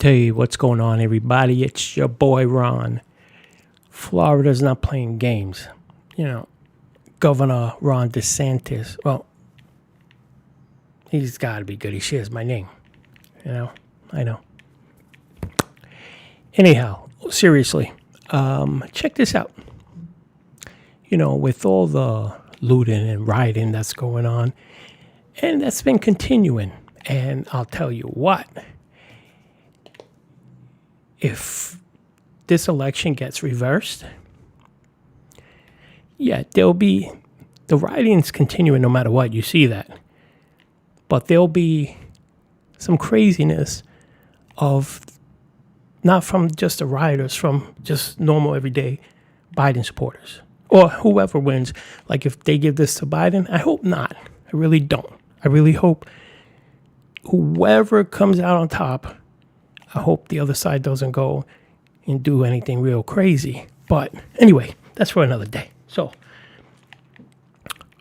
Hey, what's going on, everybody? It's your boy Ron. Florida's not playing games. Governor Ron DeSantis, well, he's got to be good. He shares my name. I know. Anyhow, seriously, check this out. With all the looting and rioting that's going on, and that's been continuing, and I'll tell you what, if this election gets reversed, there'll be the rioting's continuing no matter what. You see that, but there'll be some craziness of not from just the rioters, from just normal everyday Biden supporters or whoever wins. Like if they give this to Biden, I hope not. I really don't. I really hope whoever comes out on top, I hope the other side doesn't go and do anything real crazy. But anyway, that's for another day. So,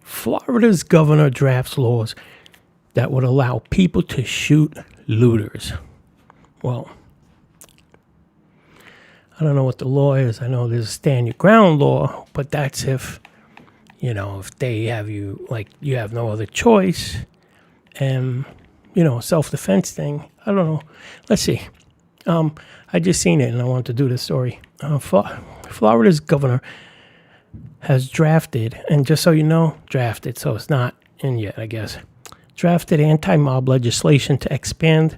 Florida's governor drafts laws that would allow people to shoot looters. Well, I don't know what the law is. I know there's a stand your ground law, but that's if they have you, like, you have no other choice. And, self-defense thing. I don't know. Let's see. I just seen it and I wanted to do this story. Florida's governor has drafted, and just so you know, drafted, so it's not in yet, I guess, drafted anti-mob legislation to expand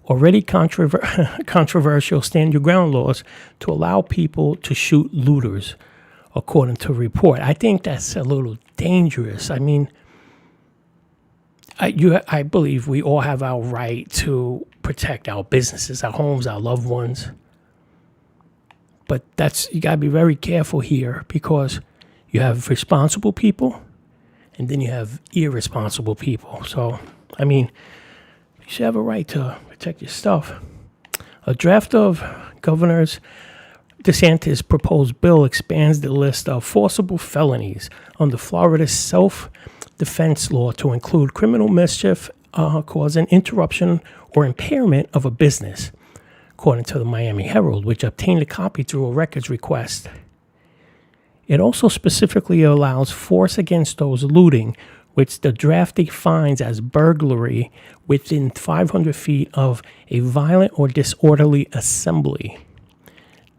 already controversial stand your ground laws to allow people to shoot looters, according to a report. I think that's a little dangerous. I mean, I believe we all have our right to protect our businesses, our homes, our loved ones. But you got to be very careful here, because you have responsible people and then you have irresponsible people. So, I mean, you should have a right to protect your stuff. A draft of Governor DeSantis' proposed bill expands the list of forcible felonies under Florida's self-defense law to include criminal mischief causing interruption or impairment of a business, according to the Miami Herald, which obtained a copy through a records request. It also specifically allows force against those looting, which the draft defines as burglary within 500 feet of a violent or disorderly assembly.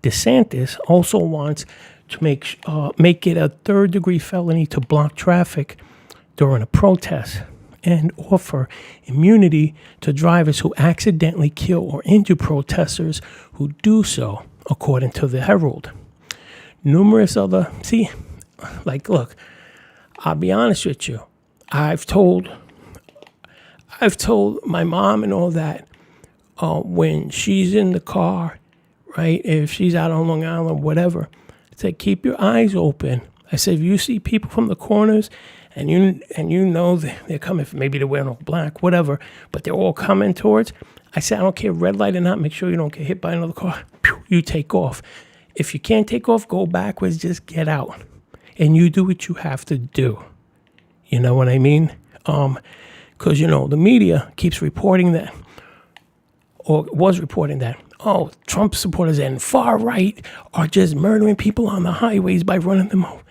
DeSantis also wants to make it a third-degree felony to block traffic during a protest and offer immunity to drivers who accidentally kill or injure protesters who do so, according to the Herald. Numerous other, look, I'll be honest with you. I've told my mom and all that, when she's in the car, right, if she's out on Long Island, whatever, I said, keep your eyes open. I said, if you see people from the corners and you know they're coming, maybe they're wearing all black, whatever, but they're all coming towards, I said, I don't care, red light or not, make sure you don't get hit by another car. You take off. If you can't take off, go backwards, just get out. And you do what you have to do. You know what I mean? Because, the media keeps reporting that, or was reporting that, Trump supporters and far right are just murdering people on the highways by running them over.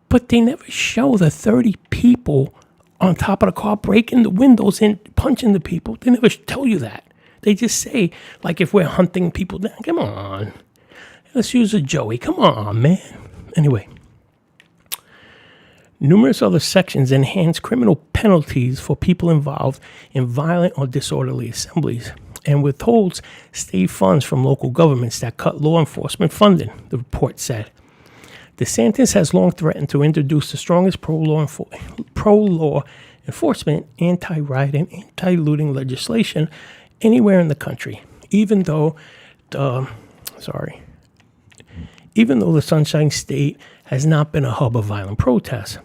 But they never show the 30 people on top of the car breaking the windows and punching the people. They never tell you that. They just say, like, if we're hunting people down, come on. Let's use a Joey. Come on, man. Anyway. Numerous other sections enhance criminal penalties for people involved in violent or disorderly assemblies and withholds state funds from local governments that cut law enforcement funding, the report said. DeSantis has long threatened to introduce the strongest pro-law enforcement, anti-riot, and anti-looting legislation anywhere in the country, even though the Sunshine State has not been a hub of violent protests.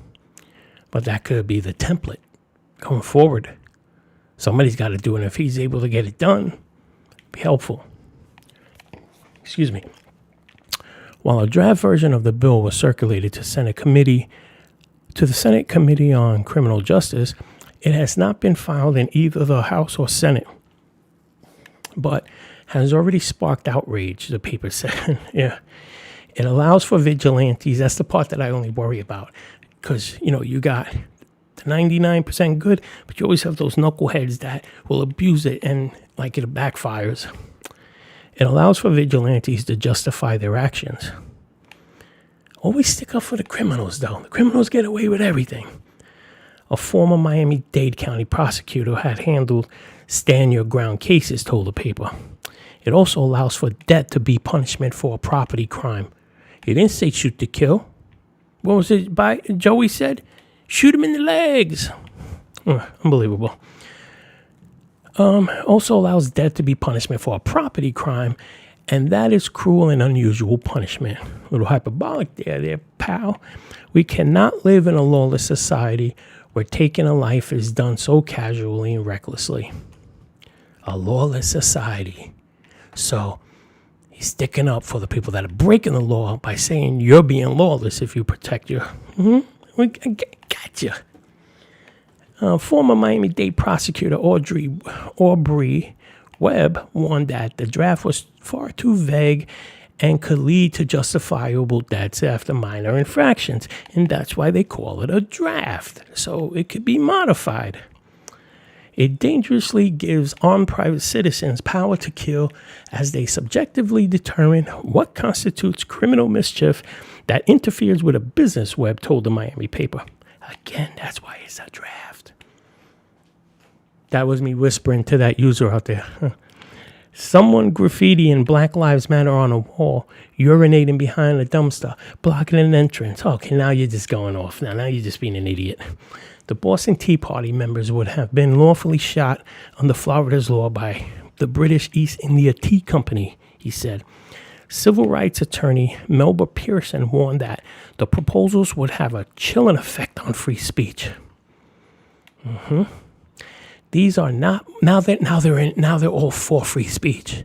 But that could be the template going forward. Somebody's got to do it. If he's able to get it done, be helpful. Excuse me. While a draft version of the bill was circulated to the Senate Committee on Criminal Justice, It has not been filed in either the House or Senate, but has already sparked outrage, the paper said. Yeah. It allows for vigilantes. That's the part that I only worry about. Because, you got the 99% good, but you always have those knuckleheads that will abuse it and, it backfires. It allows for vigilantes to justify their actions. Always stick up for the criminals, though. The criminals get away with everything. A former Miami-Dade County prosecutor had handled stand your ground cases, told the paper. It also allows for death to be punishment for a property crime. He didn't say shoot to kill. What was it Joey said? Shoot him in the legs. Unbelievable. Also allows death to be punishment for a property crime, and that is cruel and unusual punishment. A little hyperbolic there, pal. We cannot live in a lawless society where taking a life is done so casually and recklessly. A lawless society. So he's sticking up for the people that are breaking the law by saying you're being lawless if you protect your... I gotcha. Former Miami-Dade prosecutor Aubrey Webb warned that the draft was far too vague and could lead to justifiable deaths after minor infractions. And that's why they call it a draft. So it could be modified. It dangerously gives armed private citizens power to kill as they subjectively determine what constitutes criminal mischief that interferes with a business, Webb told the Miami paper. Again, that's why it's a draft. That was me whispering to that user out there. Someone graffitiing Black Lives Matter on a wall, urinating behind a dumpster, blocking an entrance. Okay, now you're just going off. Now you're just being an idiot. The Boston Tea Party members would have been lawfully shot under Florida's law by the British East India Tea Company, he said. Civil rights attorney Melba Pearson warned that the proposals would have a chilling effect on free speech. These are not now they're all for free speech.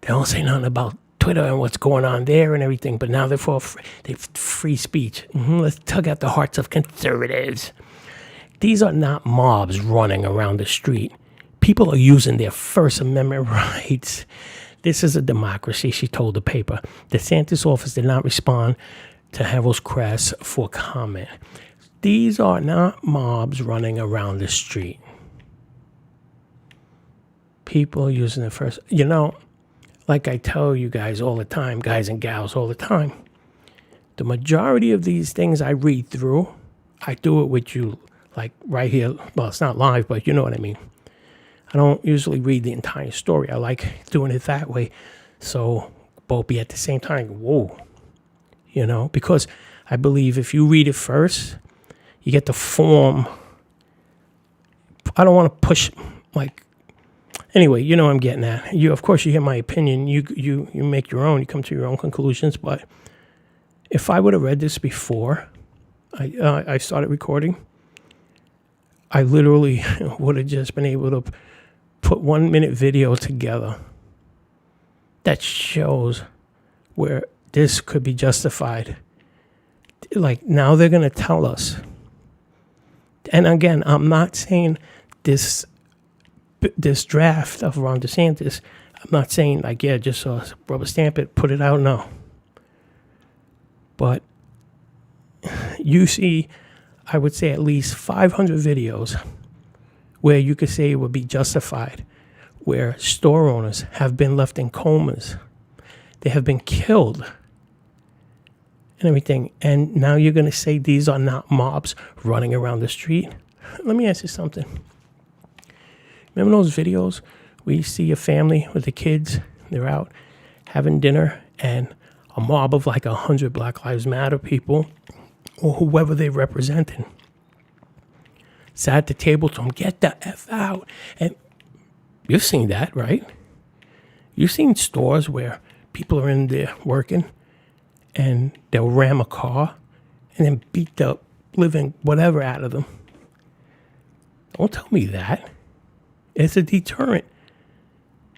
They don't say nothing about Twitter and what's going on there and everything, but now they're for free speech. Let's tug at the hearts of conservatives. These are not mobs running around the street. People are using their First Amendment rights. This is a democracy, she told the paper. The DeSantis office did not respond to Harold's Crest for comment. These are not mobs running around the street. People using the first, like I tell you guys all the time, guys and gals all the time, the majority of these things I read through, I do it with you, like right here. Well, it's not live, but you know what I mean. I don't usually read the entire story. I like doing it that way. So both be at the same time, whoa, because I believe if you read it first, you get the form. I don't want to push, anyway, I'm getting at. Of course, you hear my opinion. You make your own. You come to your own conclusions. But if I would have read this before I started recording, I literally would have just been able to put 1 minute video together that shows where this could be justified. Now they're going to tell us. And again, I'm not saying this draft of Ron DeSantis, I'm not saying just rubber stamp it, put it out, no. But you see, I would say at least 500 videos where you could say it would be justified, where store owners have been left in comas. They have been killed and everything. And now you're going to say these are not mobs running around the street? Let me ask you something. Remember those videos where you see a family with the kids, they're out having dinner, and a mob of 100 Black Lives Matter people, or whoever they represented, sat at the table, told them, get the F out. And you've seen that, right? You've seen stores where people are in there working, and they'll ram a car and then beat the living whatever out of them. Don't tell me that. It's a deterrent.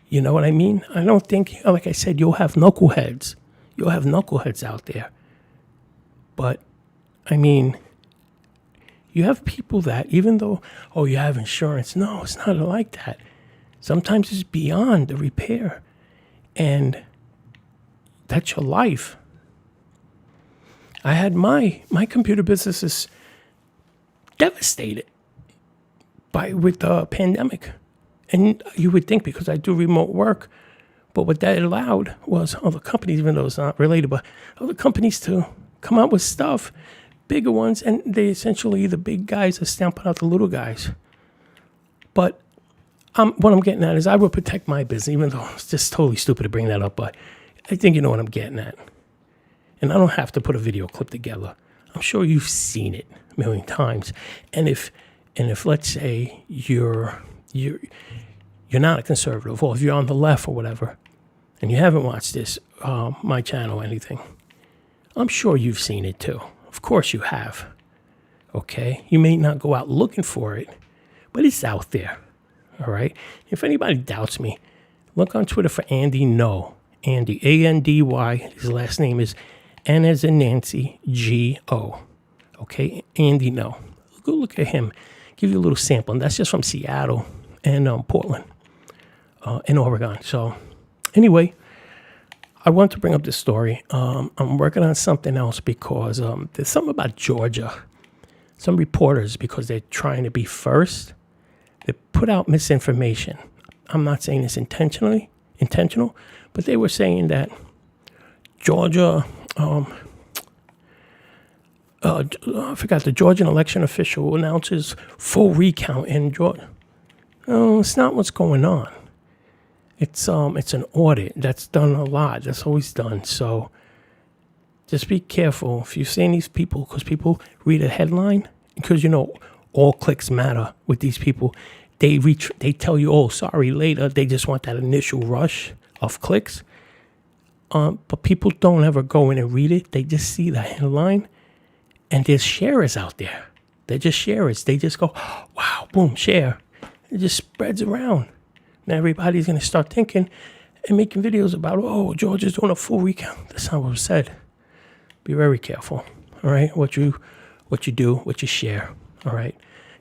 You know what I mean? I don't think, like I said, you'll have knuckleheads. You'll have knuckleheads out there. But, You have people that, even though, oh, you have insurance, no, it's not like that. Sometimes it's beyond the repair, and that's your life. I had my computer businesses devastated with the pandemic. And you would think because I do remote work, but what that allowed was other companies, even though it's not related, but other companies to come out with stuff, bigger ones, and they essentially, the big guys are stamping out the little guys. But what I'm getting at is I would protect my business, even though it's just totally stupid to bring that up, but I think you know what I'm getting at. And I don't have to put a video clip together. I'm sure you've seen it a million times. And if let's say you're not a conservative, or if you're on the left or whatever, and you haven't watched this, my channel or anything, I'm sure you've seen it too. Of course you have. Okay? You may not go out looking for it, but it's out there. All right? If anybody doubts me, look on Twitter for Andy No. Andy, A-N-D-Y. His last name is N as in Nancy, G-O. Okay? Andy No. Go look at him. Give you a little sample. And that's just from Seattle and Portland and Oregon. So anyway, I want to bring up this story. I'm working on something else because there's something about Georgia. Some reporters, because they're trying to be first, they put out misinformation. I'm not saying it's intentional, but they were saying that Georgia, I forgot, the Georgian election official announces full recount in Georgia. No, it's not what's going on. It's an audit that's done a lot. That's always done. So just be careful if you're seeing these people, because people read a headline, because you know all clicks matter with these people. They tell you, oh, sorry, later. They just want that initial rush of clicks. But people don't ever go in and read it. They just see the headline, and there's sharers out there. They're just sharers. They just go, wow, boom, share. It just spreads around. Now everybody's going to start thinking and making videos about, oh, Georgia's doing a full recount. That's not what was said. Be very careful, all right? What you do, what you share, all right?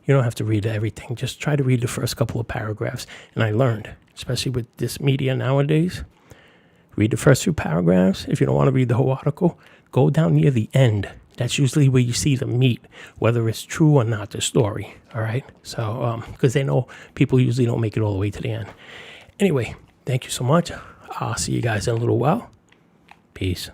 You don't have to read everything. Just try to read the first couple of paragraphs. And I learned, especially with this media nowadays, read the first few paragraphs. If you don't want to read the whole article, go down near the end. That's usually where you see the meat, whether it's true or not, the story, all right? So, because they know people usually don't make it all the way to the end. Anyway, thank you so much. I'll see you guys in a little while. Peace.